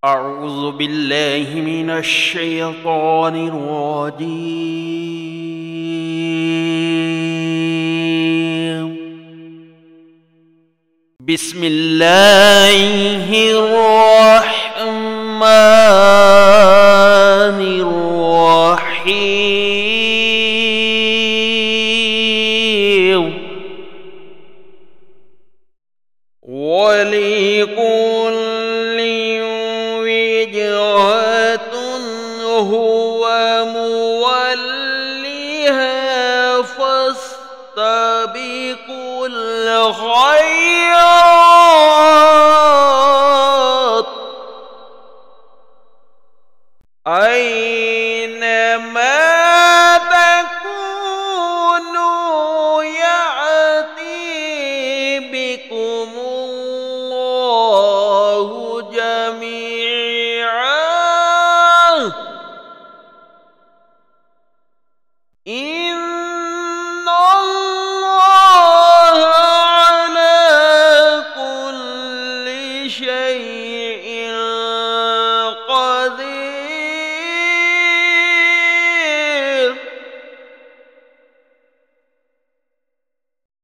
أعوذ بالله من الشيطان الرجيم. بسم الله الرحمن الرحيم. ولكل وجهة هو موليها فاستبقوا الخيرات أينما تكونوا يأتي بكم الله جميعا إن الله على كل شيء قدير.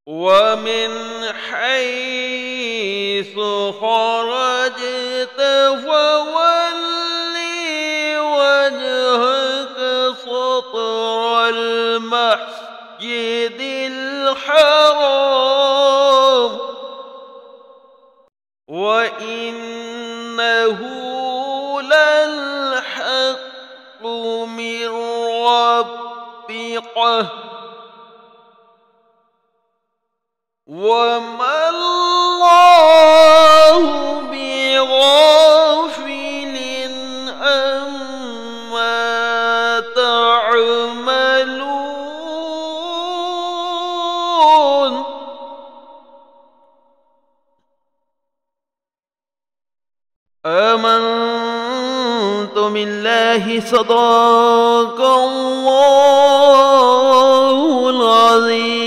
ومن حيث خرجت فولي وجهك شطر المسجد الحرام وإنه للحق من ربك وما الله بغافل عما تعملون. آمنت بالله صدق الله العظيم.